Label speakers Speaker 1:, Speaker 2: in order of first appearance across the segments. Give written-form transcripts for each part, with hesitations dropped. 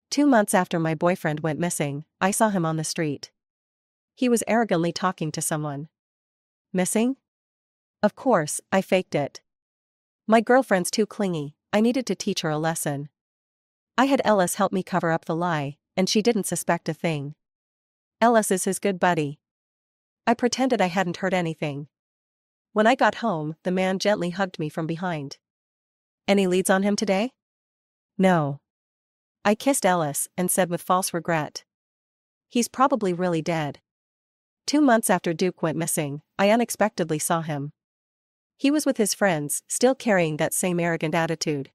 Speaker 1: 2 months after my boyfriend went missing, I saw him on the street. He was arrogantly talking to someone. Missing? Of course, I faked it. My girlfriend's too clingy, I needed to teach her a lesson. I had Ellis help me cover up the lie, and she didn't suspect a thing. Ellis is his good buddy. I pretended I hadn't heard anything. When I got home, the man gently hugged me from behind. Any leads on him today? No. I kissed Ellis and said with false regret. He's probably really dead. 2 months after Duke went missing, I unexpectedly saw him. He was with his friends, still carrying that same arrogant attitude.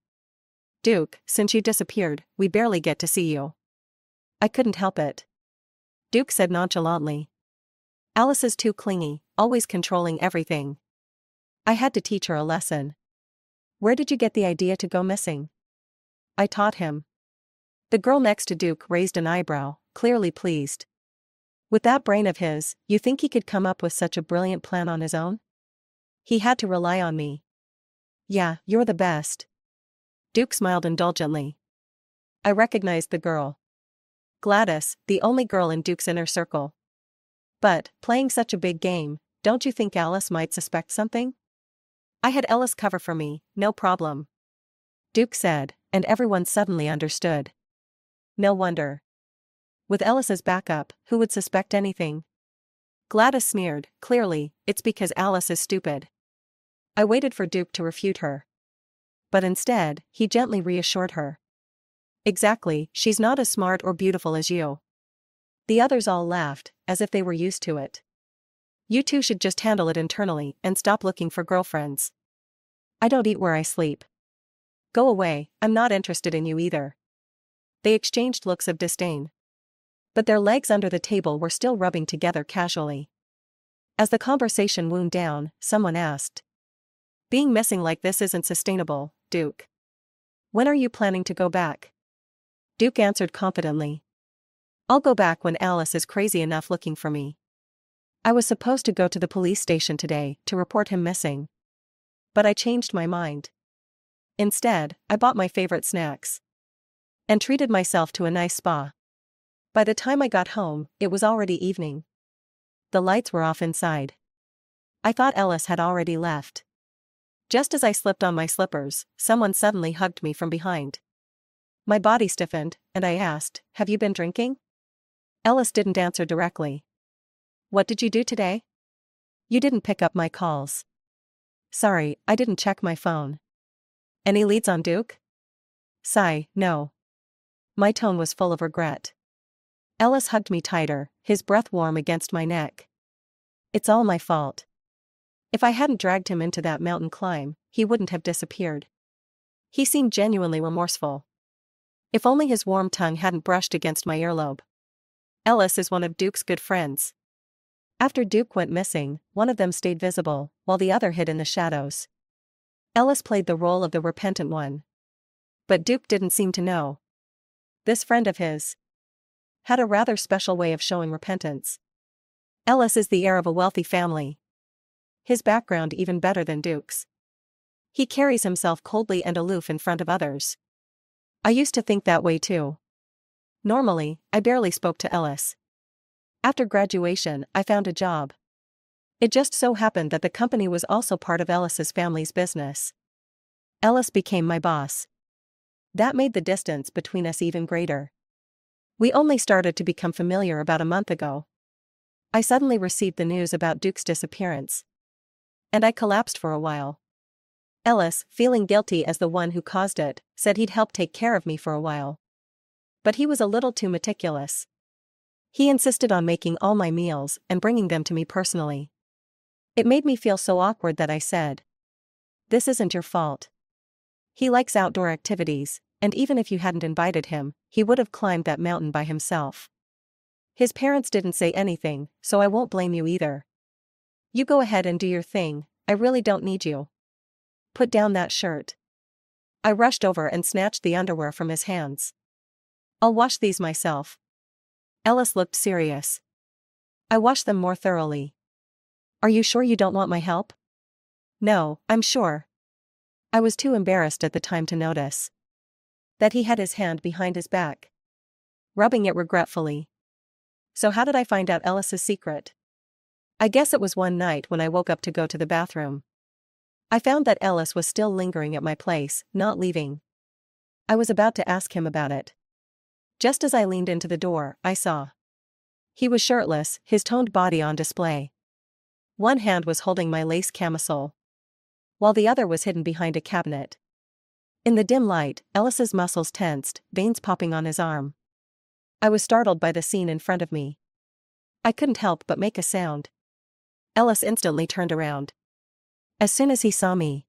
Speaker 1: Duke, since you disappeared, we barely get to see you. I couldn't help it. Duke said nonchalantly. Alice is too clingy, always controlling everything. I had to teach her a lesson. Where did you get the idea to go missing? I taught him. The girl next to Duke raised an eyebrow, clearly pleased. With that brain of his, you think he could come up with such a brilliant plan on his own? He had to rely on me. Yeah, you're the best. Duke smiled indulgently. I recognized the girl. Gladys, the only girl in Duke's inner circle. But, playing such a big game, don't you think Alice might suspect something? I had Ellis cover for me, no problem. Duke said, and everyone suddenly understood. No wonder. With Ellis's backup, who would suspect anything? Gladys sneered, clearly, it's because Alice is stupid. I waited for Duke to refute her. But instead, he gently reassured her. Exactly, she's not as smart or beautiful as you. The others all laughed, as if they were used to it. You two should just handle it internally and stop looking for girlfriends. I don't eat where I sleep. Go away, I'm not interested in you either. They exchanged looks of disdain. But their legs under the table were still rubbing together casually. As the conversation wound down, someone asked. Being missing like this isn't sustainable, Duke. When are you planning to go back? Duke answered confidently. I'll go back when Alice is crazy enough looking for me. I was supposed to go to the police station today to report him missing. But I changed my mind. Instead, I bought my favorite snacks. And treated myself to a nice spa. By the time I got home, it was already evening. The lights were off inside. I thought Ellis had already left. Just as I slipped on my slippers, someone suddenly hugged me from behind. My body stiffened, and I asked, have you been drinking? Ellis didn't answer directly. What did you do today? You didn't pick up my calls. Sorry, I didn't check my phone. Any leads on Duke? Sigh, no. My tone was full of regret. Ellis hugged me tighter, his breath warm against my neck. It's all my fault. If I hadn't dragged him into that mountain climb, he wouldn't have disappeared. He seemed genuinely remorseful. If only his warm tongue hadn't brushed against my earlobe. Ellis is one of Duke's good friends. After Duke went missing, one of them stayed visible, while the other hid in the shadows. Ellis played the role of the repentant one. But Duke didn't seem to know. This friend of his had a rather special way of showing repentance. Ellis is the heir of a wealthy family. His background even better than Duke's. He carries himself coldly and aloof in front of others. I used to think that way too. Normally, I barely spoke to Ellis. After graduation, I found a job. It just so happened that the company was also part of Ellis's family's business. Ellis became my boss. That made the distance between us even greater. We only started to become familiar about a month ago. I suddenly received the news about Duke's disappearance. And I collapsed for a while. Ellis, feeling guilty as the one who caused it, said he'd help take care of me for a while. But he was a little too meticulous. He insisted on making all my meals and bringing them to me personally. It made me feel so awkward that I said, "This isn't your fault. He likes outdoor activities, and even if you hadn't invited him, he would have climbed that mountain by himself. His parents didn't say anything, so I won't blame you either. You go ahead and do your thing, I really don't need you. Put down that shirt." I rushed over and snatched the underwear from his hands. "I'll wash these myself." Ellis looked serious. "I washed them more thoroughly." "Are you sure you don't want my help?" "No, I'm sure." I was too embarrassed at the time to notice that he had his hand behind his back. rubbing it regretfully. So how did I find out Ellis's secret? I guess it was one night when I woke up to go to the bathroom. I found that Ellis was still lingering at my place, not leaving. I was about to ask him about it. Just as I leaned into the door, I saw. He was shirtless, his toned body on display. One hand was holding my lace camisole, while the other was hidden behind a cabinet. In the dim light, Ellis's muscles tensed, veins popping on his arm. I was startled by the scene in front of me. I couldn't help but make a sound. Ellis instantly turned around. As soon as he saw me,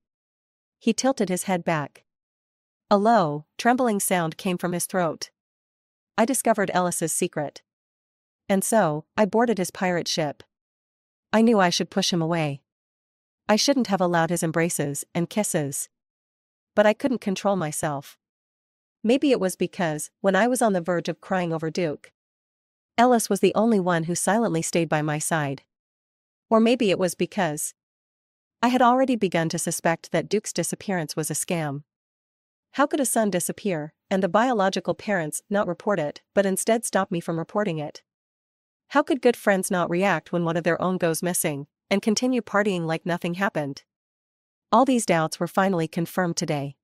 Speaker 1: he tilted his head back. A low, trembling sound came from his throat. I discovered Ellis's secret. And so, I boarded his pirate ship. I knew I should push him away. I shouldn't have allowed his embraces and kisses. But I couldn't control myself. Maybe it was because, when I was on the verge of crying over Duke, Ellis was the only one who silently stayed by my side. Or maybe it was because I had already begun to suspect that Duke's disappearance was a scam. How could a son disappear, and the biological parents not report it, but instead stop me from reporting it? How could good friends not react when one of their own goes missing, and continue partying like nothing happened? All these doubts were finally confirmed today.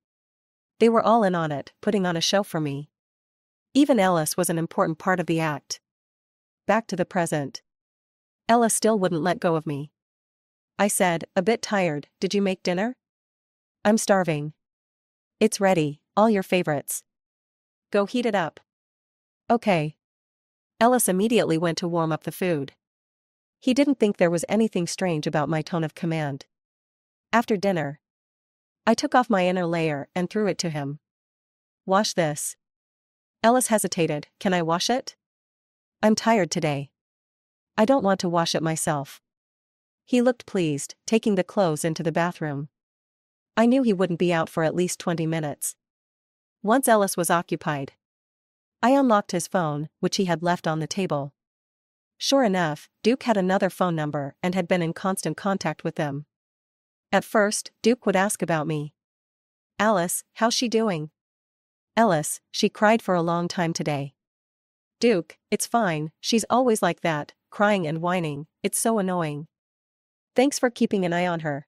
Speaker 1: They were all in on it, putting on a show for me. Even Ellis was an important part of the act. Back to the present. Ellis still wouldn't let go of me. I said, a bit tired, did you make dinner? I'm starving. It's ready, all your favorites. Go heat it up. Okay. Ellis immediately went to warm up the food. He didn't think there was anything strange about my tone of command. After dinner, I took off my inner layer and threw it to him. Wash this. Ellis hesitated, can I wash it? I'm tired today. I don't want to wash it myself. He looked pleased, taking the clothes into the bathroom. I knew he wouldn't be out for at least 20 minutes. Once Ellis was occupied, I unlocked his phone, which he had left on the table. Sure enough, Duke had another phone number and had been in constant contact with them. At first, Duke would ask about me. Alice, how's she doing? Ellis, she cried for a long time today. Duke, it's fine, she's always like that, crying and whining, it's so annoying. Thanks for keeping an eye on her.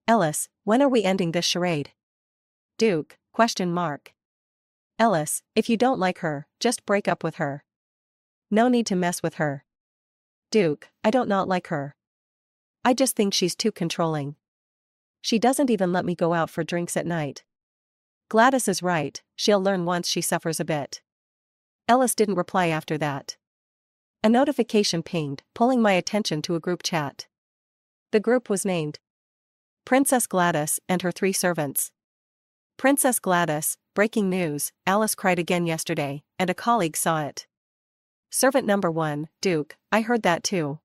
Speaker 1: Ellis, when are we ending this charade? Duke, question mark. Ellis, if you don't like her, just break up with her. No need to mess with her. Duke, I don't not like her. I just think she's too controlling. She doesn't even let me go out for drinks at night. Gladys is right, she'll learn once she suffers a bit. Ellis didn't reply after that. A notification pinged, pulling my attention to a group chat. The group was named Princess Gladys and her 3 servants. Princess Gladys, breaking news, Alice cried again yesterday, and a colleague saw it. Servant number 1, Duke, I heard that too.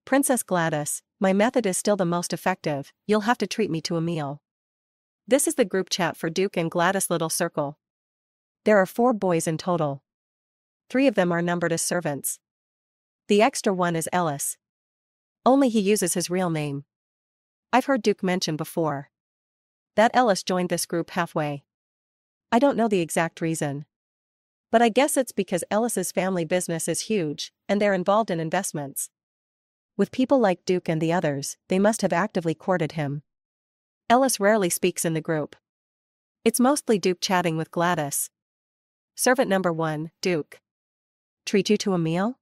Speaker 1: Princess Gladys, my method is still the most effective, you'll have to treat me to a meal. This is the group chat for Duke and Gladys' little circle. There are 4 boys in total. 3 of them are numbered as servants. The extra one is Ellis. Only he uses his real name. I've heard Duke mention before that Ellis joined this group halfway. I don't know the exact reason, but I guess it's because Ellis's family business is huge, and they're involved in investments. With people like Duke and the others, they must have actively courted him. Ellis rarely speaks in the group. It's mostly Duke chatting with Gladys. Servant number 1, Duke. Treat you to a meal?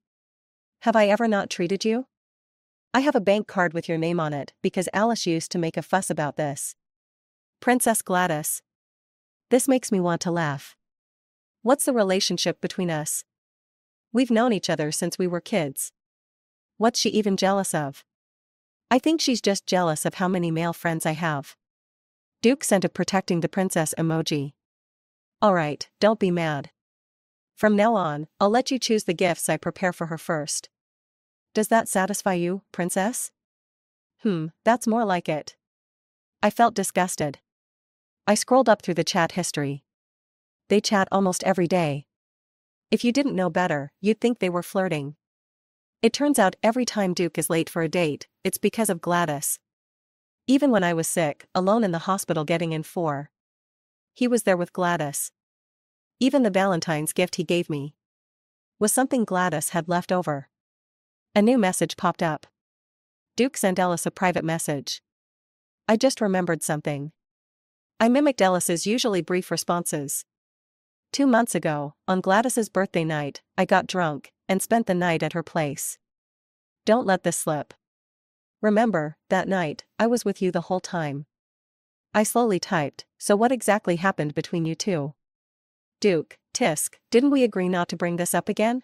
Speaker 1: Have I ever not treated you? I have a bank card with your name on it because Alice used to make a fuss about this. Princess Gladys. This makes me want to laugh. What's the relationship between us? We've known each other since we were kids. What's she even jealous of? I think she's just jealous of how many male friends I have. Duke sent a protecting the princess emoji. Alright, don't be mad. From now on, I'll let you choose the gifts I prepare for her first. Does that satisfy you, princess? That's more like it. I felt disgusted. I scrolled up through the chat history. They chat almost every day. If you didn't know better, you'd think they were flirting. It turns out every time Duke is late for a date, it's because of Gladys. Even when I was sick, alone in the hospital getting in for, he was there with Gladys. Even the Valentine's gift he gave me, was something Gladys had left over. A new message popped up. Duke sent Ellis a private message. I just remembered something. I mimicked Ellis's usually brief responses. 2 months ago, on Gladys's birthday night, I got drunk and spent the night at her place. Don't let this slip. Remember, that night, I was with you the whole time. I slowly typed, so what exactly happened between you two? Duke, tisk, didn't we agree not to bring this up again?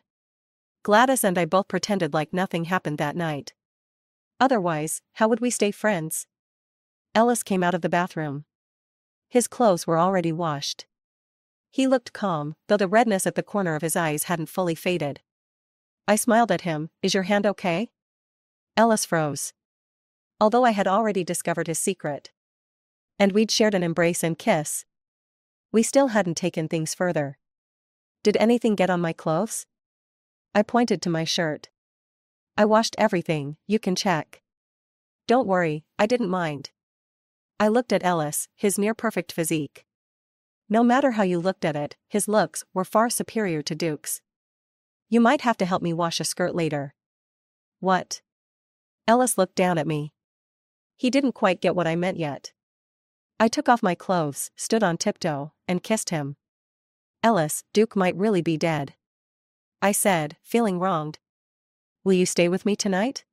Speaker 1: Gladys and I both pretended like nothing happened that night. Otherwise, how would we stay friends? Ellis came out of the bathroom. His clothes were already washed. He looked calm, though the redness at the corner of his eyes hadn't fully faded. I smiled at him. Is your hand okay? Ellis froze. Although I had already discovered his secret. And we'd shared an embrace and kiss. We still hadn't taken things further. Did anything get on my clothes? I pointed to my shirt. I washed everything, you can check. Don't worry, I didn't mind. I looked at Ellis, his near-perfect physique. No matter how you looked at it, his looks were far superior to Duke's. You might have to help me wash a skirt later. What? Ellis looked down at me. He didn't quite get what I meant yet. I took off my clothes, stood on tiptoe, and kissed him. Ellis, Duke might really be dead. I said, feeling wronged. Will you stay with me tonight?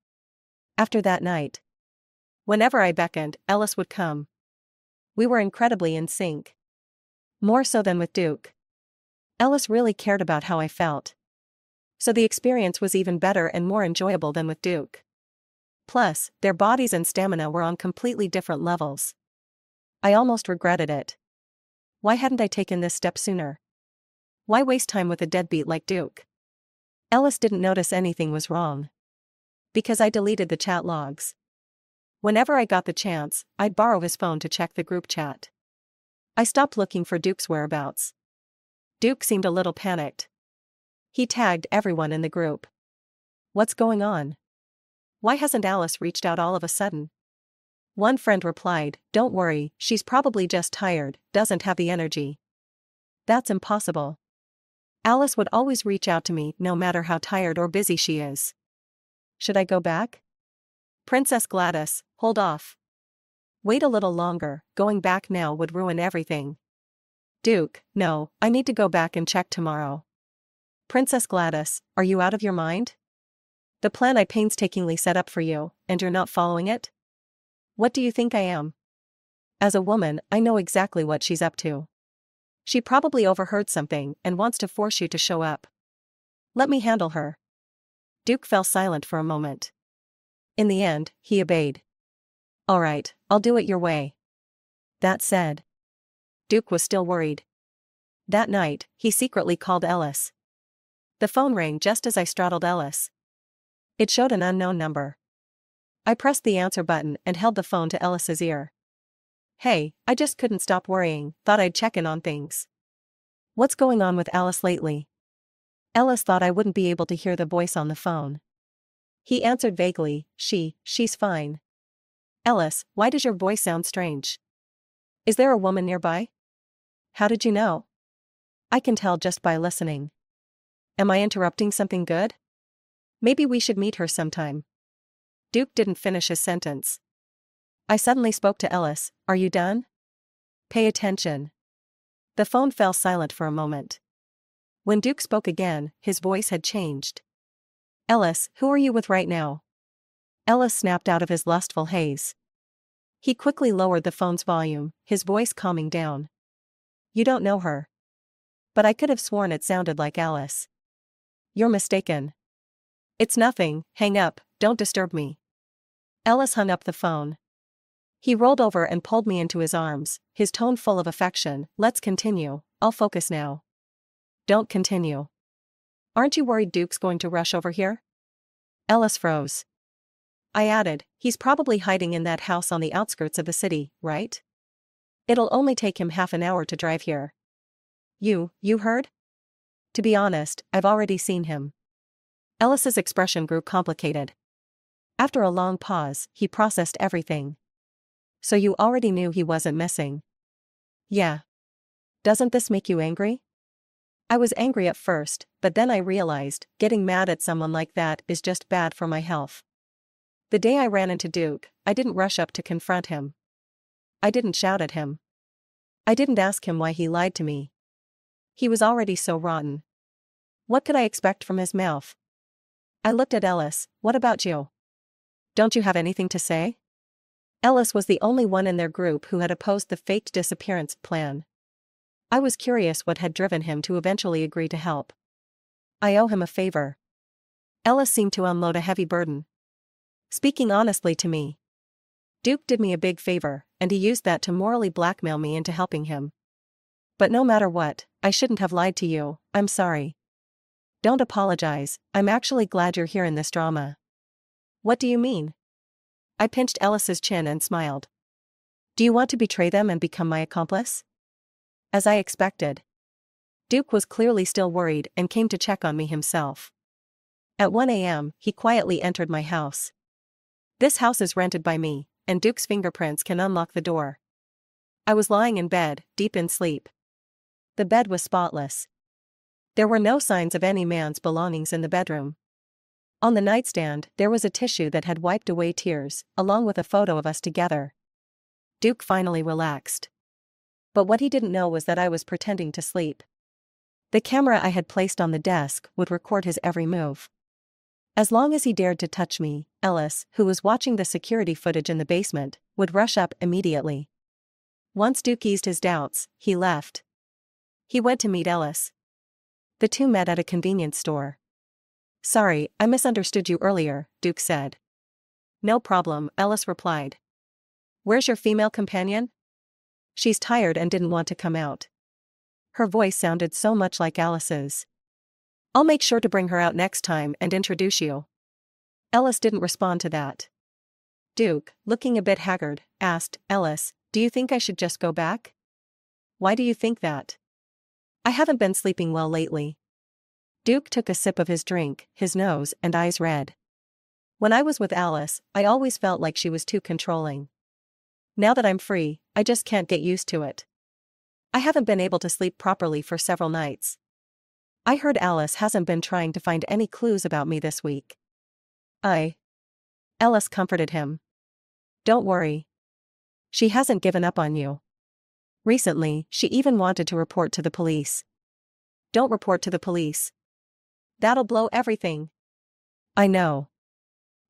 Speaker 1: After that night. Whenever I beckoned, Ellis would come. We were incredibly in sync. More so than with Duke. Ellis really cared about how I felt. So the experience was even better and more enjoyable than with Duke. Plus, their bodies and stamina were on completely different levels. I almost regretted it. Why hadn't I taken this step sooner? Why waste time with a deadbeat like Duke? Ellis didn't notice anything was wrong. Because I deleted the chat logs. Whenever I got the chance, I'd borrow his phone to check the group chat. I stopped looking for Duke's whereabouts. Duke seemed a little panicked. He tagged everyone in the group. What's going on? Why hasn't Alice reached out all of a sudden? One friend replied, don't worry, she's probably just tired, doesn't have the energy. That's impossible. Alice would always reach out to me no matter how tired or busy she is. Should I go back? Princess Gladys, hold off. Wait a little longer, going back now would ruin everything. Duke, no, I need to go back and check tomorrow. Princess Gladys, are you out of your mind? The plan I painstakingly set up for you, and you're not following it? What do you think I am? As a woman, I know exactly what she's up to. She probably overheard something and wants to force you to show up. Let me handle her. Duke fell silent for a moment. In the end, he obeyed. All right, I'll do it your way. That said, Duke was still worried. That night, he secretly called Ellis. The phone rang just as I straddled Ellis. It showed an unknown number. I pressed the answer button and held the phone to Ellis's ear. Hey, I just couldn't stop worrying, thought I'd check in on things. What's going on with Alice lately? Ellis thought I wouldn't be able to hear the voice on the phone. He answered vaguely, she's fine. Ellis, why does your voice sound strange? Is there a woman nearby? How did you know? I can tell just by listening. Am I interrupting something good? Maybe we should meet her sometime. Duke didn't finish his sentence. I suddenly spoke to Ellis, are you done? Pay attention. The phone fell silent for a moment. When Duke spoke again, his voice had changed. Ellis, who are you with right now? Ellis snapped out of his lustful haze. He quickly lowered the phone's volume, his voice calming down. You don't know her. But I could have sworn it sounded like Alice. You're mistaken. It's nothing, hang up, don't disturb me. Ellis hung up the phone. He rolled over and pulled me into his arms, his tone full of affection. Let's continue, I'll focus now. Don't continue. Aren't you worried Duke's going to rush over here? Ellis froze. I added, he's probably hiding in that house on the outskirts of the city, right? It'll only take him half an hour to drive here. You heard? To be honest, I've already seen him. Ellis's expression grew complicated. After a long pause, he processed everything. So you already knew he wasn't missing? Yeah. Doesn't this make you angry? I was angry at first, but then I realized, getting mad at someone like that is just bad for my health. The day I ran into Duke, I didn't rush up to confront him. I didn't shout at him. I didn't ask him why he lied to me. He was already so rotten. What could I expect from his mouth? I looked at Ellis. What about you? Don't you have anything to say? Ellis was the only one in their group who had opposed the faked disappearance plan. I was curious what had driven him to eventually agree to help. I owe him a favor. Ellis seemed to unload a heavy burden. Speaking honestly to me. Duke did me a big favor, and he used that to morally blackmail me into helping him. But no matter what, I shouldn't have lied to you. I'm sorry. Don't apologize, I'm actually glad you're here in this drama. What do you mean? I pinched Ellis's chin and smiled. Do you want to betray them and become my accomplice? As I expected. Duke was clearly still worried and came to check on me himself. At 1 a.m., he quietly entered my house. This house is rented by me, and Duke's fingerprints can unlock the door. I was lying in bed, deep in sleep. The bed was spotless. There were no signs of any man's belongings in the bedroom. On the nightstand, there was a tissue that had wiped away tears, along with a photo of us together. Duke finally relaxed. But what he didn't know was that I was pretending to sleep. The camera I had placed on the desk would record his every move. As long as he dared to touch me, Ellis, who was watching the security footage in the basement, would rush up immediately. Once Duke eased his doubts, he left. He went to meet Ellis. The two met at a convenience store. Sorry, I misunderstood you earlier, Duke said. No problem, Ellis replied. Where's your female companion? She's tired and didn't want to come out. Her voice sounded so much like Alice's. I'll make sure to bring her out next time and introduce you. Ellis didn't respond to that. Duke, looking a bit haggard, asked, Ellis, do you think I should just go back? Why do you think that? I haven't been sleeping well lately. Duke took a sip of his drink, his nose and eyes red. When I was with Alice, I always felt like she was too controlling. Now that I'm free, I just can't get used to it. I haven't been able to sleep properly for several nights. I heard Alice hasn't been trying to find any clues about me this week. Ellis comforted him. Don't worry. She hasn't given up on you. Recently, she even wanted to report to the police. Don't report to the police. That'll blow everything. I know.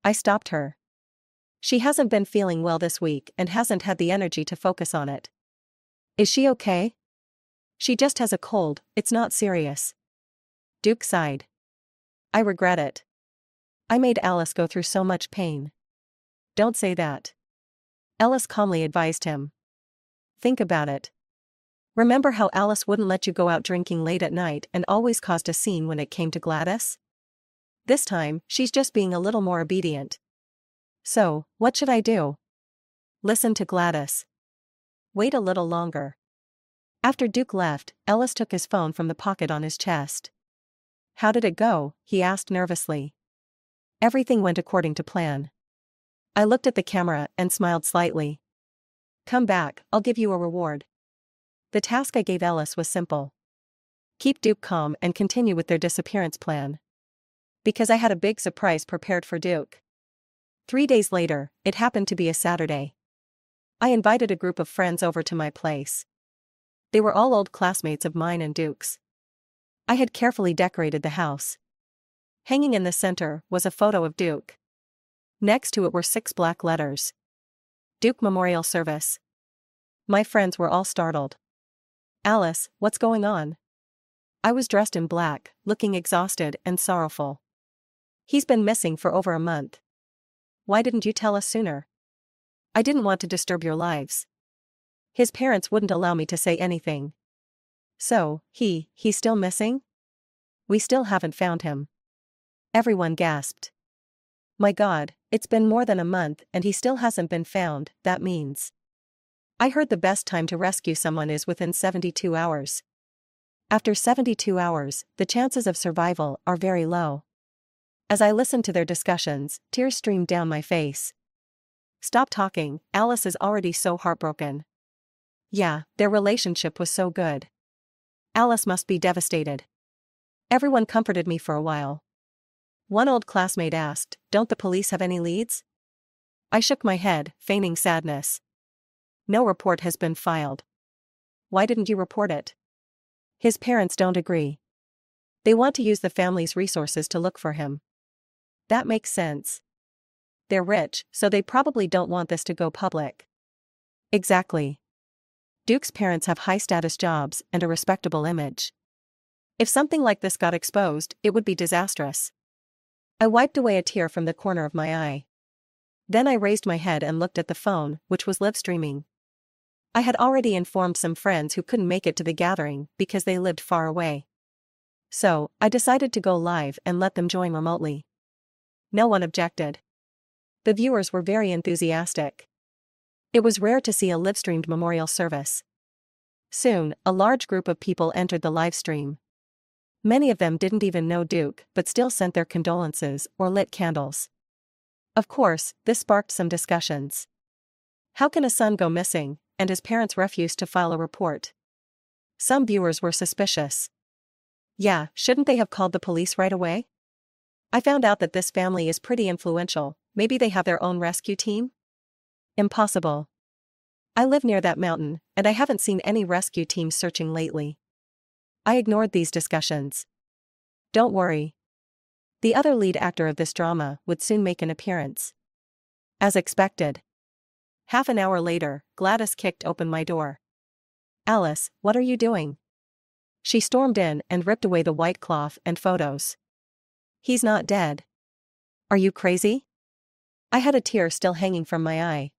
Speaker 1: I stopped her. She hasn't been feeling well this week and hasn't had the energy to focus on it. Is she okay? She just has a cold, it's not serious. Duke sighed. I regret it. I made Alice go through so much pain. Don't say that. Ellis calmly advised him. Think about it. Remember how Alice wouldn't let you go out drinking late at night and always caused a scene when it came to Gladys? This time, she's just being a little more obedient. So, what should I do? Listen to Gladys. Wait a little longer. After Duke left, Ellis took his phone from the pocket on his chest. How did it go? He asked nervously. Everything went according to plan. I looked at the camera and smiled slightly. Come back, I'll give you a reward. The task I gave Ellis was simple. Keep Duke calm and continue with their disappearance plan. Because I had a big surprise prepared for Duke. 3 days later, it happened to be a Saturday. I invited a group of friends over to my place. They were all old classmates of mine and Duke's. I had carefully decorated the house. Hanging in the center was a photo of Duke. Next to it were 6 black letters. Duke Memorial Service. My friends were all startled. Alice, what's going on? I was dressed in black, looking exhausted and sorrowful. He's been missing for over a month. Why didn't you tell us sooner? I didn't want to disturb your lives. His parents wouldn't allow me to say anything. So, he's still missing? We still haven't found him. Everyone gasped. My God, it's been more than a month and he still hasn't been found, that means. I heard the best time to rescue someone is within 72 hours. After 72 hours, the chances of survival are very low. As I listened to their discussions, tears streamed down my face. Stop talking, Alice is already so heartbroken. Yeah, their relationship was so good. Alice must be devastated. Everyone comforted me for a while. One old classmate asked, "Don't the police have any leads?" I shook my head, feigning sadness. "No report has been filed." "Why didn't you report it?" "His parents don't agree. They want to use the family's resources to look for him." "That makes sense. They're rich, so they probably don't want this to go public." "Exactly. Duke's parents have high-status jobs and a respectable image. If something like this got exposed, it would be disastrous." I wiped away a tear from the corner of my eye. Then I raised my head and looked at the phone, which was live streaming. I had already informed some friends who couldn't make it to the gathering because they lived far away. So, I decided to go live and let them join remotely. No one objected. The viewers were very enthusiastic. It was rare to see a live-streamed memorial service. Soon, a large group of people entered the live stream. Many of them didn't even know Duke but still sent their condolences or lit candles. Of course, this sparked some discussions. How can a son go missing, and his parents refuse to file a report? Some viewers were suspicious. Yeah, shouldn't they have called the police right away? I found out that this family is pretty influential. Maybe they have their own rescue team? Impossible. I live near that mountain, and I haven't seen any rescue teams searching lately. I ignored these discussions. Don't worry. The other lead actor of this drama would soon make an appearance. As expected. Half an hour later, Gladys kicked open my door. "Alice, what are you doing?" She stormed in and ripped away the white cloth and photos. "He's not dead." "Are you crazy?" I had a tear still hanging from my eye.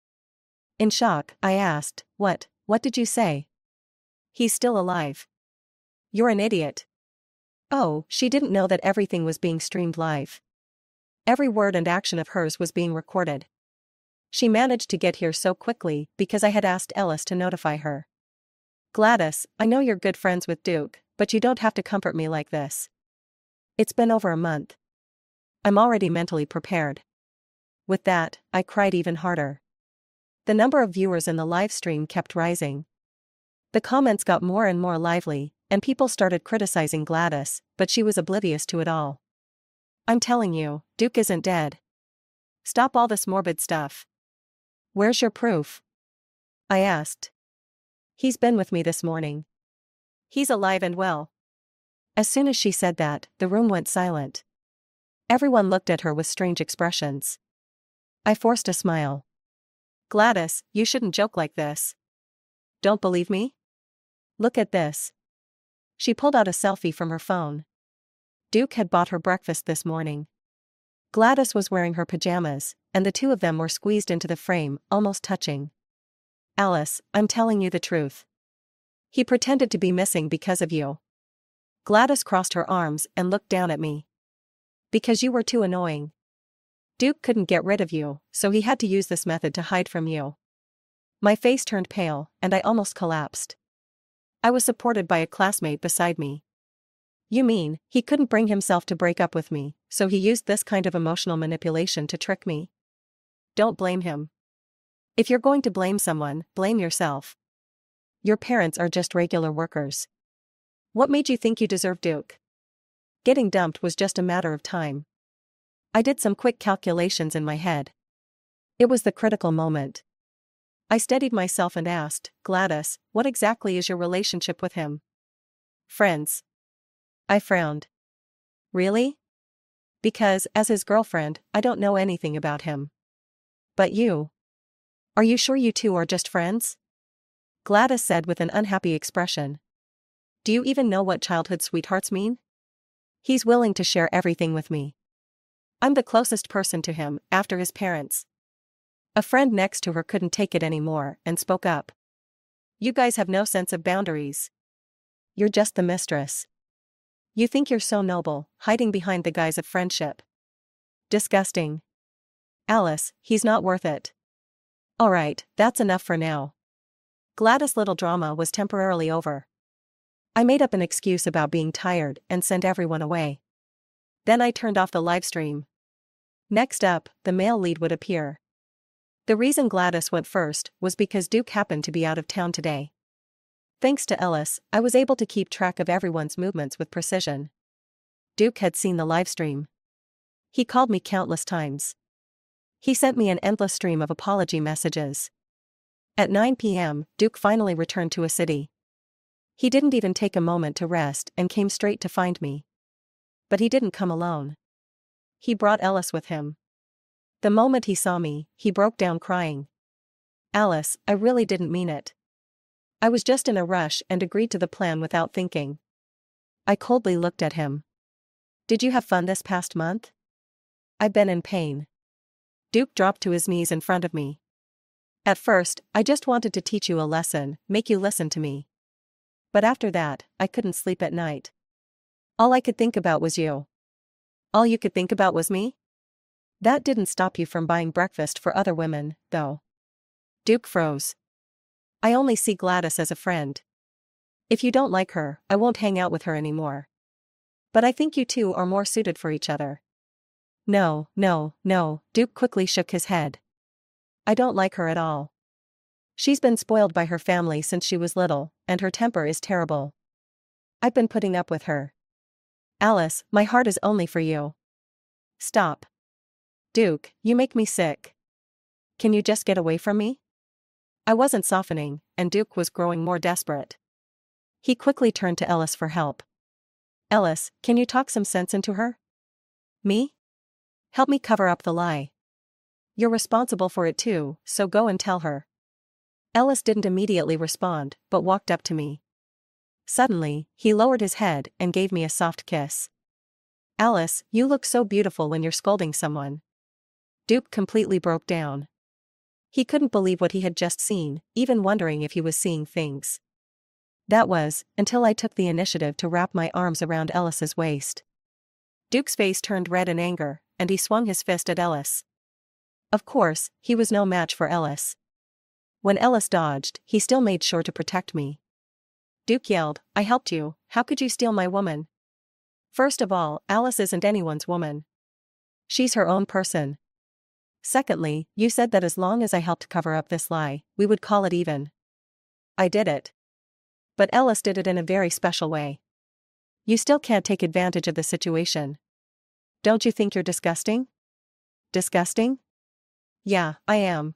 Speaker 1: In shock, I asked, What did you say?" "He's still alive." "You're an idiot." Oh, she didn't know that everything was being streamed live. Every word and action of hers was being recorded. She managed to get here so quickly because I had asked Ellis to notify her. "Gladys, I know you're good friends with Duke, but you don't have to comfort me like this. It's been over a month. I'm already mentally prepared." With that, I cried even harder. The number of viewers in the live stream kept rising. The comments got more and more lively, and people started criticizing Gladys, but she was oblivious to it all. "I'm telling you, Duke isn't dead. Stop all this morbid stuff." "Where's your proof?" I asked. "He's been with me this morning. He's alive and well." As soon as she said that, the room went silent. Everyone looked at her with strange expressions. I forced a smile. "Gladys, you shouldn't joke like this. Don't believe me? Look at this." She pulled out a selfie from her phone. Duke had bought her breakfast this morning. Gladys was wearing her pajamas, and the two of them were squeezed into the frame, almost touching. "Alice, I'm telling you the truth. He pretended to be missing because of you." Gladys crossed her arms and looked down at me. "Because you were too annoying. Duke couldn't get rid of you, so he had to use this method to hide from you." My face turned pale, and I almost collapsed. I was supported by a classmate beside me. "You mean, he couldn't bring himself to break up with me, so he used this kind of emotional manipulation to trick me?" "Don't blame him. If you're going to blame someone, blame yourself. Your parents are just regular workers. What made you think you deserved Duke? Getting dumped was just a matter of time." I did some quick calculations in my head. It was the critical moment. I steadied myself and asked, "Gladys, what exactly is your relationship with him?" "Friends." I frowned. "Really?" "Because, as his girlfriend, I don't know anything about him." "But you? Are you sure you two are just friends?" Gladys said with an unhappy expression. "Do you even know what childhood sweethearts mean? He's willing to share everything with me. I'm the closest person to him, after his parents." A friend next to her couldn't take it anymore and spoke up. "You guys have no sense of boundaries. You're just the mistress. You think you're so noble, hiding behind the guise of friendship. Disgusting. Alice, he's not worth it." "Alright, that's enough for now." Gladys' little drama was temporarily over. I made up an excuse about being tired and sent everyone away. Then I turned off the livestream. Next up, the male lead would appear. The reason Gladys went first was because Duke happened to be out of town today. Thanks to Ellis, I was able to keep track of everyone's movements with precision. Duke had seen the livestream. He called me countless times. He sent me an endless stream of apology messages. At 9 p.m., Duke finally returned to a city. He didn't even take a moment to rest and came straight to find me. But he didn't come alone. He brought Ellis with him. The moment he saw me, he broke down crying. "Alice, I really didn't mean it. I was just in a rush and agreed to the plan without thinking." I coldly looked at him. "Did you have fun this past month?" "I've been in pain." Duke dropped to his knees in front of me. "At first, I just wanted to teach you a lesson, make you listen to me. But after that, I couldn't sleep at night. All I could think about was you." "All you could think about was me?" "That didn't stop you from buying breakfast for other women, though." Duke froze. "I only see Gladys as a friend. If you don't like her, I won't hang out with her anymore. But I think you two are more suited for each other." "No, no, no," Duke quickly shook his head. "I don't like her at all. She's been spoiled by her family since she was little, and her temper is terrible. I've been putting up with her. Alice, my heart is only for you." "Stop. Duke, you make me sick. Can you just get away from me?" I wasn't softening, and Duke was growing more desperate. He quickly turned to Ellis for help. "Ellis, can you talk some sense into her?" "Me? Help me cover up the lie. You're responsible for it too, so go and tell her." Ellis didn't immediately respond, but walked up to me. Suddenly, he lowered his head and gave me a soft kiss. "Alice, you look so beautiful when you're scolding someone." Duke completely broke down. He couldn't believe what he had just seen, even wondering if he was seeing things. That was, until I took the initiative to wrap my arms around Ellis's waist. Duke's face turned red in anger, and he swung his fist at Ellis. Of course, he was no match for Ellis. When Ellis dodged, he still made sure to protect me. Duke yelled, "I helped you, how could you steal my woman? First of all, Alice isn't anyone's woman. She's her own person. Secondly, you said that as long as I helped cover up this lie, we would call it even. I did it. But Ellis did it in a very special way. You still can't take advantage of the situation. Don't you think you're disgusting?" "Disgusting? Yeah, I am."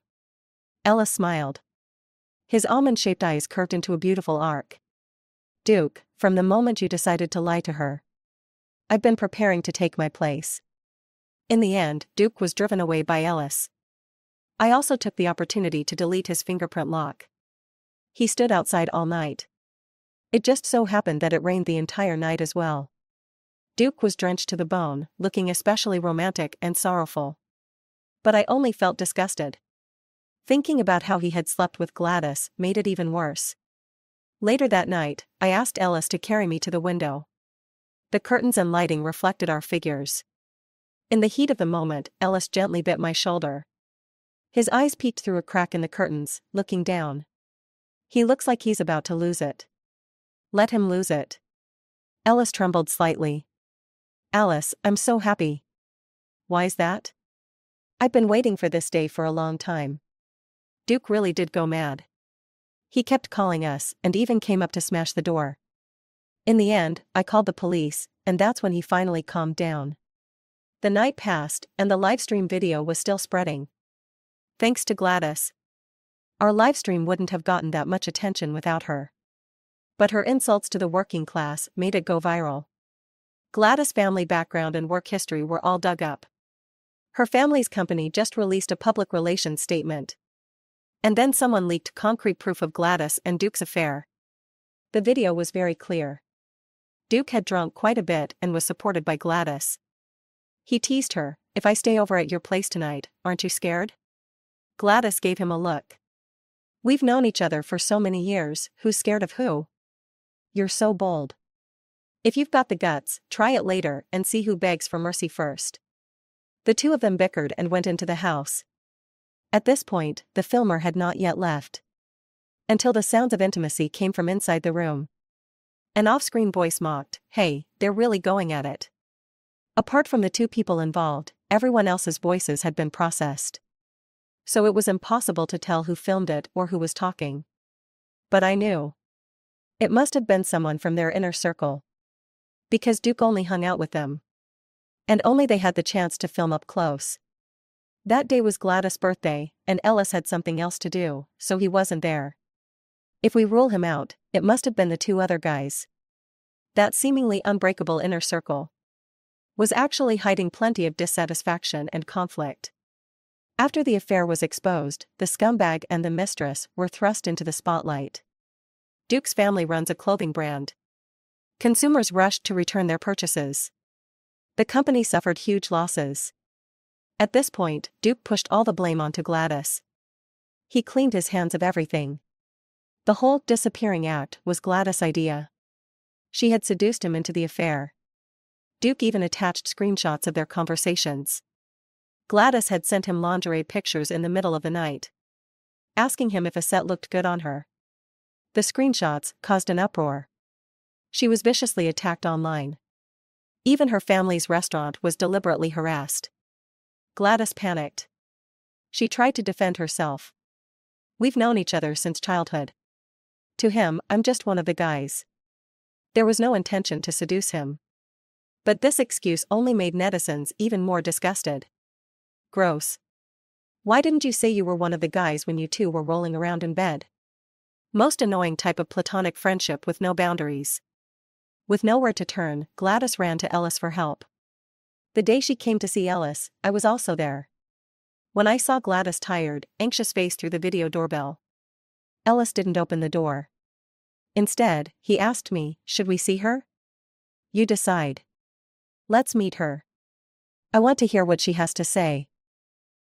Speaker 1: Ellis smiled. His almond-shaped eyes curved into a beautiful arc. "Duke, from the moment you decided to lie to her, I've been preparing to take my place." In the end, Duke was driven away by Ellis. I also took the opportunity to delete his fingerprint lock. He stood outside all night. It just so happened that it rained the entire night as well. Duke was drenched to the bone, looking especially romantic and sorrowful. But I only felt disgusted. Thinking about how he had slept with Gladys made it even worse. Later that night, I asked Ellis to carry me to the window. The curtains and lighting reflected our figures. In the heat of the moment, Ellis gently bit my shoulder. His eyes peeked through a crack in the curtains, looking down. "He looks like he's about to lose it." "Let him lose it." Ellis trembled slightly. "Alice, I'm so happy." "Why's that?" "I've been waiting for this day for a long time." Duke really did go mad. He kept calling us, and even came up to smash the door. In the end, I called the police, and that's when he finally calmed down. The night passed, and the livestream video was still spreading. Thanks to Gladys. Our livestream wouldn't have gotten that much attention without her. But her insults to the working class made it go viral. Gladys' family background and work history were all dug up. Her family's company just released a public relations statement. And then someone leaked concrete proof of Gladys and Duke's affair. The video was very clear. Duke had drunk quite a bit and was supported by Gladys. He teased her, "If I stay over at your place tonight, aren't you scared?" Gladys gave him a look. "We've known each other for so many years, who's scared of who? You're so bold. If you've got the guts, try it later and see who begs for mercy first." The two of them bickered and went into the house. At this point, the filmer had not yet left. Until the sounds of intimacy came from inside the room. An off-screen voice mocked, "Hey, they're really going at it." Apart from the two people involved, everyone else's voices had been processed. So it was impossible to tell who filmed it or who was talking. But I knew. It must have been someone from their inner circle. Because Duke only hung out with them. And only they had the chance to film up close. That day was Gladys' birthday, and Ellis had something else to do, so he wasn't there. If we rule him out, it must have been the two other guys. That seemingly unbreakable inner circle was actually hiding plenty of dissatisfaction and conflict. After the affair was exposed, the scumbag and the mistress were thrust into the spotlight. Duke's family runs a clothing brand. Consumers rushed to return their purchases. The company suffered huge losses. At this point, Duke pushed all the blame onto Gladys. He cleaned his hands of everything. The whole disappearing act was Gladys' idea. She had seduced him into the affair. Duke even attached screenshots of their conversations. Gladys had sent him lingerie pictures in the middle of the night, asking him if a set looked good on her. The screenshots caused an uproar. She was viciously attacked online. Even her family's restaurant was deliberately harassed. Gladys panicked. She tried to defend herself. "We've known each other since childhood. To him, I'm just one of the guys." There was no intention to seduce him. But this excuse only made netizens even more disgusted. Gross. Why didn't you say you were one of the guys when you two were rolling around in bed? Most annoying type of platonic friendship with no boundaries. With nowhere to turn, Gladys ran to Ellis for help. The day she came to see Ellis, I was also there. When I saw Gladys' tired, anxious face through the video doorbell, Ellis didn't open the door. Instead, he asked me, "Should we see her?" "You decide. Let's meet her. I want to hear what she has to say."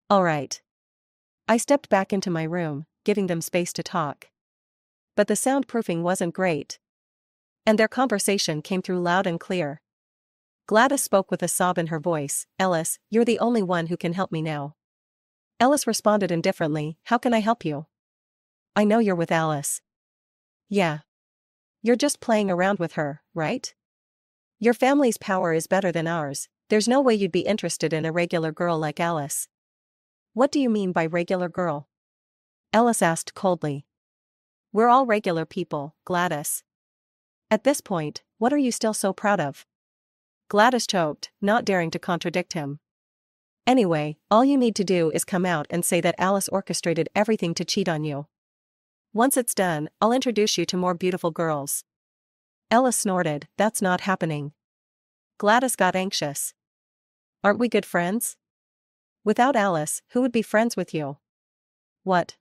Speaker 1: "All right." I stepped back into my room, giving them space to talk. But the soundproofing wasn't great. And their conversation came through loud and clear. Gladys spoke with a sob in her voice, "Ellis, you're the only one who can help me now." Ellis responded indifferently, "How can I help you? I know you're with Alice." "Yeah. You're just playing around with her, right? Your family's power is better than ours. There's no way you'd be interested in a regular girl like Alice." "What do you mean by regular girl?" Ellis asked coldly. "We're all regular people, Gladys." At this point, what are you still so proud of? Gladys choked, not daring to contradict him. "Anyway, all you need to do is come out and say that Alice orchestrated everything to cheat on you. Once it's done, I'll introduce you to more beautiful girls." Ellis snorted, "That's not happening." Gladys got anxious. "Aren't we good friends? Without Alice, who would be friends with you?" What?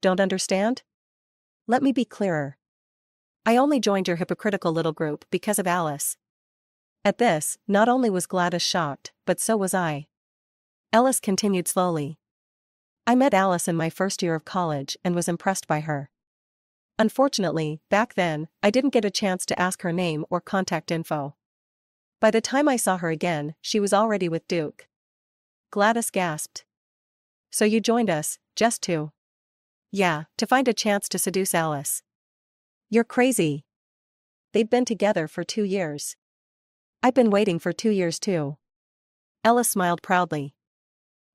Speaker 1: Don't understand? Let me be clearer. I only joined your hypocritical little group because of Alice." At this, not only was Gladys shocked, but so was I. Ellis continued slowly. "I met Alice in my first year of college and was impressed by her. Unfortunately, back then, I didn't get a chance to ask her name or contact info. By the time I saw her again, she was already with Duke." Gladys gasped. "So you joined us, just to—" "Yeah, to find a chance to seduce Alice." "You're crazy. They'd been together for 2 years. I've been waiting for 2 years too." Ellis smiled proudly.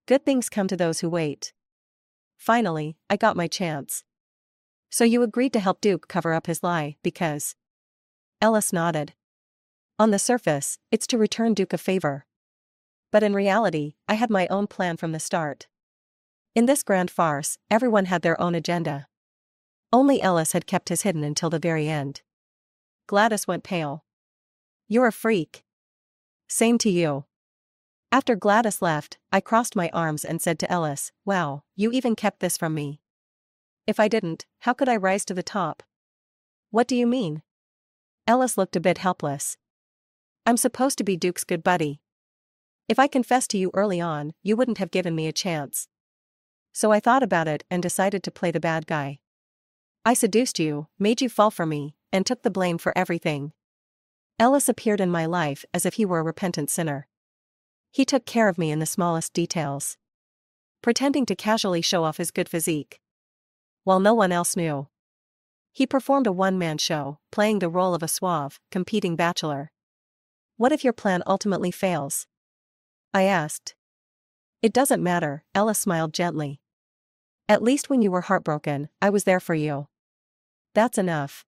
Speaker 1: "Good things come to those who wait. Finally, I got my chance." "So you agreed to help Duke cover up his lie because—" Ellis nodded. "On the surface, it's to return Duke a favor. But in reality, I had my own plan from the start. In this grand farce, everyone had their own agenda. Only Ellis had kept his hidden until the very end." Gladys went pale. "You're a freak." "Same to you." After Gladys left, I crossed my arms and said to Ellis, "Wow, you even kept this from me. If I didn't, how could I rise to the top?" "What do you mean?" Ellis looked a bit helpless. "I'm supposed to be Duke's good buddy. If I confessed to you early on, you wouldn't have given me a chance. So I thought about it and decided to play the bad guy. I seduced you, made you fall for me, and took the blame for everything." Ellis appeared in my life as if he were a repentant sinner. He took care of me in the smallest details, pretending to casually show off his good physique, while no one else knew. He performed a one-man show, playing the role of a suave, competing bachelor. "What if your plan ultimately fails?" I asked. "It doesn't matter," Ellis smiled gently. "At least when you were heartbroken, I was there for you. That's enough."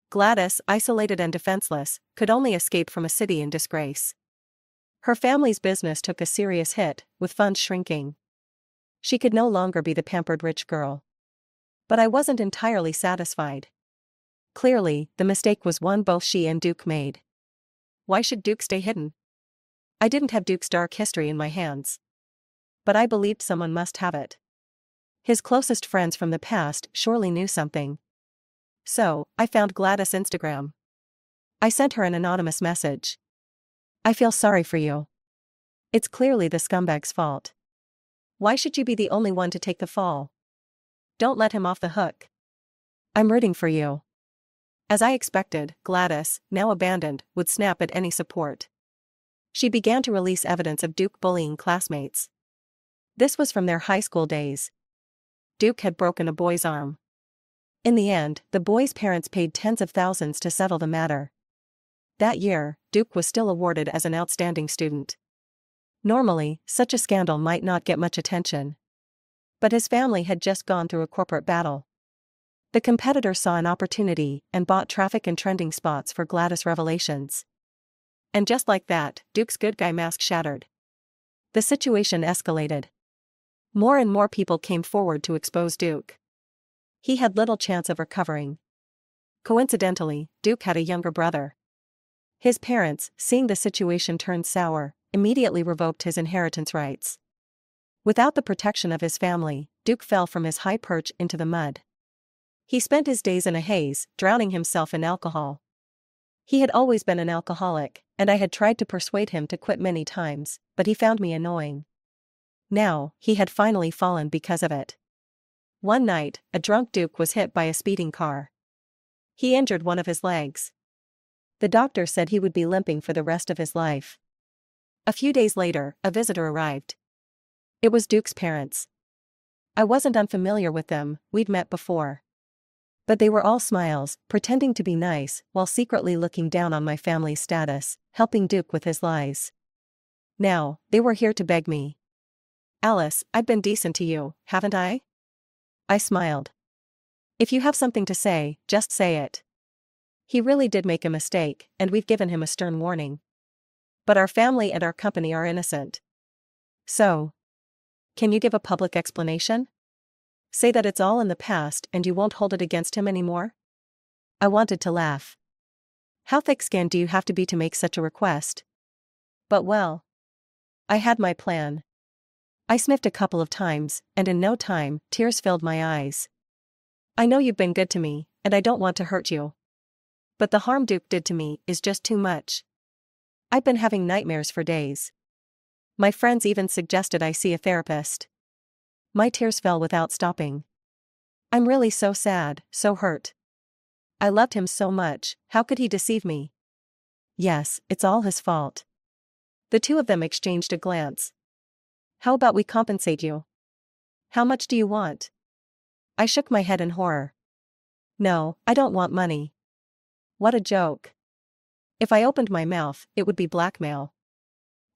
Speaker 1: Gladys, isolated and defenseless, could only escape from a city in disgrace. Her family's business took a serious hit, with funds shrinking. She could no longer be the pampered rich girl. But I wasn't entirely satisfied. Clearly, the mistake was one both she and Duke made. Why should Duke stay hidden? I didn't have Duke's dark history in my hands. But I believed someone must have it. His closest friends from the past surely knew something. So, I found Gladys' Instagram. I sent her an anonymous message. I feel sorry for you. It's clearly the scumbag's fault. Why should you be the only one to take the fall? Don't let him off the hook. I'm rooting for you. As I expected, Gladys, now abandoned, would snap at any support. She began to release evidence of Duke bullying classmates. This was from their high school days. Duke had broken a boy's arm. In the end, the boy's parents paid tens of thousands to settle the matter. That year, Duke was still awarded as an outstanding student. Normally, such a scandal might not get much attention. But his family had just gone through a corporate battle. The competitor saw an opportunity and bought traffic and trending spots for Gladys' revelations. And just like that, Duke's good guy mask shattered. The situation escalated. More and more people came forward to expose Duke. He had little chance of recovering. Coincidentally, Duke had a younger brother. His parents, seeing the situation turn sour, immediately revoked his inheritance rights. Without the protection of his family, Duke fell from his high perch into the mud. He spent his days in a haze, drowning himself in alcohol. He had always been an alcoholic, and I had tried to persuade him to quit many times, but he found me annoying. Now, he had finally fallen because of it. One night, a drunk Duke was hit by a speeding car. He injured one of his legs. The doctor said he would be limping for the rest of his life. A few days later, a visitor arrived. It was Duke's parents. I wasn't unfamiliar with them, we'd met before. But they were all smiles, pretending to be nice, while secretly looking down on my family's status, helping Duke with his lies. Now, they were here to beg me. Alice, I've been decent to you, haven't I? I smiled. If you have something to say, just say it. He really did make a mistake, and we've given him a stern warning. But our family and our company are innocent. So, can you give a public explanation? Say that it's all in the past and you won't hold it against him anymore? I wanted to laugh. How thick-skinned do you have to be to make such a request? But well, I had my plan. I sniffed a couple of times, and in no time, tears filled my eyes. I know you've been good to me, and I don't want to hurt you. But the harm Duke did to me is just too much. I've been having nightmares for days. My friends even suggested I see a therapist. My tears fell without stopping. I'm really so sad, so hurt. I loved him so much, how could he deceive me? Yes, it's all his fault. The two of them exchanged a glance. How about we compensate you? How much do you want? I shook my head in horror. No, I don't want money. What a joke. If I opened my mouth, it would be blackmail.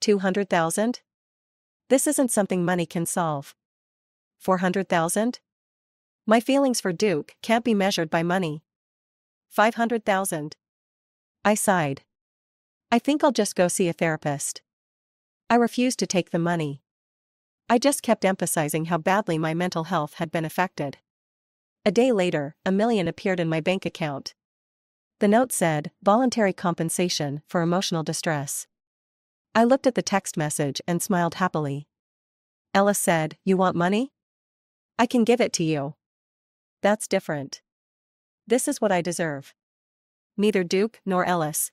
Speaker 1: 200,000? This isn't something money can solve. 400,000? My feelings for Duke can't be measured by money. 500,000. I sighed. I think I'll just go see a therapist. I refused to take the money. I just kept emphasizing how badly my mental health had been affected. A day later, $1 million appeared in my bank account. The note said, "Voluntary compensation for emotional distress." I looked at the text message and smiled happily. Ellis said, "You want money? I can give it to you." That's different. This is what I deserve. Neither Duke nor Ellis.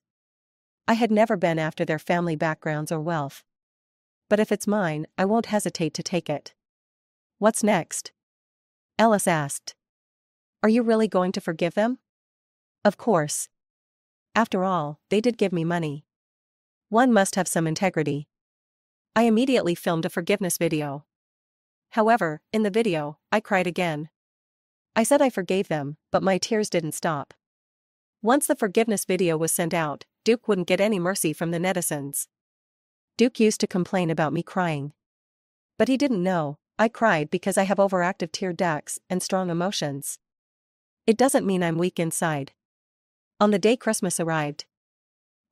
Speaker 1: I had never been after their family backgrounds or wealth. But if it's mine, I won't hesitate to take it. What's next? Ellis asked. Are you really going to forgive them? Of course. After all, they did give me money. One must have some integrity. I immediately filmed a forgiveness video. However, in the video, I cried again. I said I forgave them, but my tears didn't stop. Once the forgiveness video was sent out, Duke wouldn't get any mercy from the netizens. Duke used to complain about me crying. But he didn't know, I cried because I have overactive tear ducts and strong emotions. It doesn't mean I'm weak inside. On the day Christmas arrived,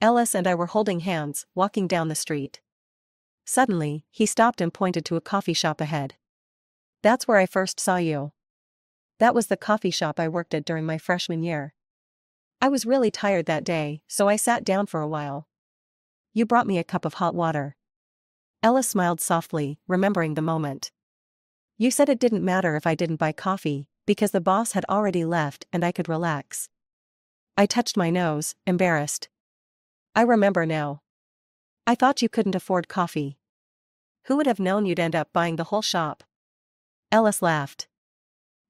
Speaker 1: Ellis and I were holding hands, walking down the street. Suddenly, he stopped and pointed to a coffee shop ahead. "That's where I first saw you." That was the coffee shop I worked at during my freshman year. I was really tired that day, so I sat down for a while. "You brought me a cup of hot water." Ellis smiled softly, remembering the moment. "You said it didn't matter if I didn't buy coffee, because the boss had already left and I could relax." I touched my nose, embarrassed. "I remember now. I thought you couldn't afford coffee. Who would have known you'd end up buying the whole shop?" Ellis laughed.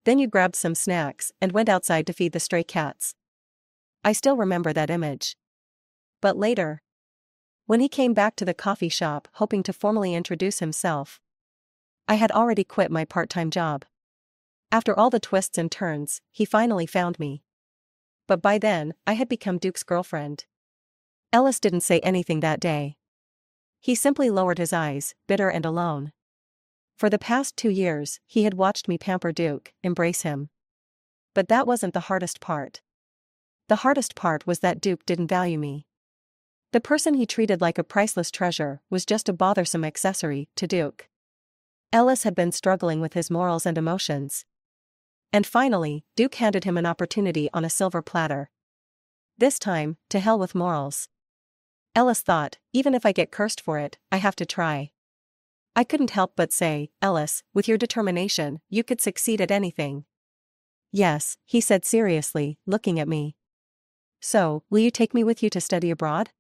Speaker 1: "Then you grabbed some snacks and went outside to feed the stray cats." I still remember that image. But later, when he came back to the coffee shop hoping to formally introduce himself, I had already quit my part-time job. After all the twists and turns, he finally found me. But by then, I had become Duke's girlfriend. Ellis didn't say anything that day. He simply lowered his eyes, bitter and alone. For the past 2 years, he had watched me pamper Duke, embrace him. But that wasn't the hardest part. The hardest part was that Duke didn't value me. The person he treated like a priceless treasure was just a bothersome accessory to Duke. Ellis had been struggling with his morals and emotions. And finally, Duke handed him an opportunity on a silver platter. This time, to hell with morals. Ellis thought, even if I get cursed for it, I have to try. I couldn't help but say, "Ellis, with your determination, you could succeed at anything." "Yes," he said seriously, looking at me. "So, will you take me with you to study abroad?"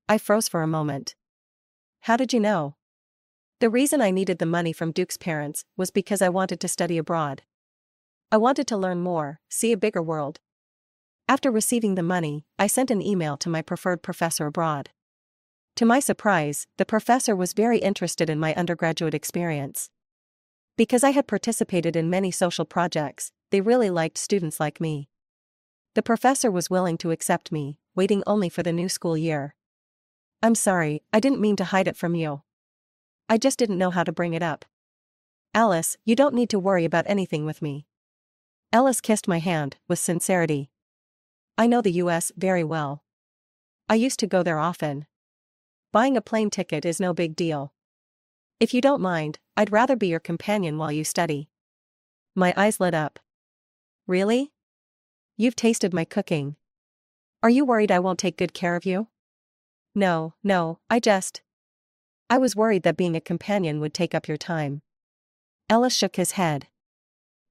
Speaker 1: I froze for a moment. "How did you know?" The reason I needed the money from Duke's parents was because I wanted to study abroad. I wanted to learn more, see a bigger world. After receiving the money, I sent an email to my preferred professor abroad. To my surprise, the professor was very interested in my undergraduate experience. Because I had participated in many social projects, they really liked students like me. The professor was willing to accept me, waiting only for the new school year. "I'm sorry, I didn't mean to hide it from you. I just didn't know how to bring it up. Alice, you don't need to worry about anything with me." Ellis kissed my hand, with sincerity. "I know the US very well. I used to go there often. Buying a plane ticket is no big deal. If you don't mind, I'd rather be your companion while you study." My eyes lit up. "Really? You've tasted my cooking. Are you worried I won't take good care of you?" No, I was worried that being a companion would take up your time." Ellis shook his head.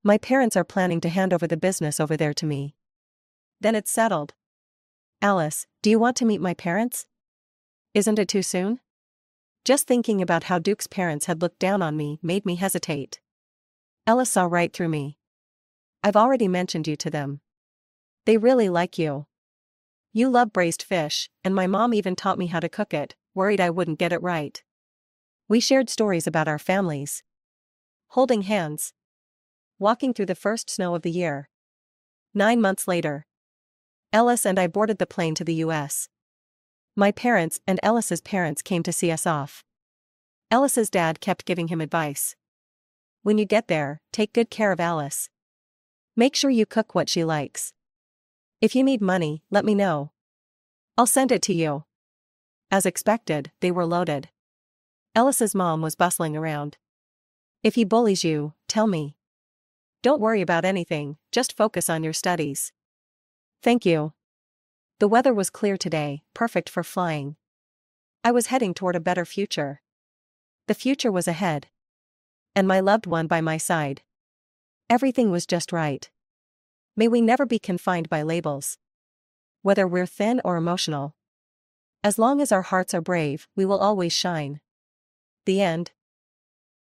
Speaker 1: "My parents are planning to hand over the business over there to me. Then it's settled." "Alice, do you want to meet my parents? Isn't it too soon?" Just thinking about how Duke's parents had looked down on me made me hesitate. Ellis saw right through me. "I've already mentioned you to them. They really like you. You love braised fish, and my mom even taught me how to cook it, worried I wouldn't get it right." We shared stories about our families. Holding hands. Walking through the first snow of the year. 9 months later, Ellis and I boarded the plane to the US. My parents and Ellis's parents came to see us off. Ellis's dad kept giving him advice. "When you get there, take good care of Alice. Make sure you cook what she likes. If you need money, let me know. I'll send it to you." As expected, they were loaded. Ellis's mom was bustling around. "If he bullies you, tell me. Don't worry about anything, just focus on your studies." "Thank you." The weather was clear today, perfect for flying. I was heading toward a better future. The future was ahead. And my loved one by my side. Everything was just right. May we never be confined by labels. Whether we're thin or emotional. As long as our hearts are brave, we will always shine. The end.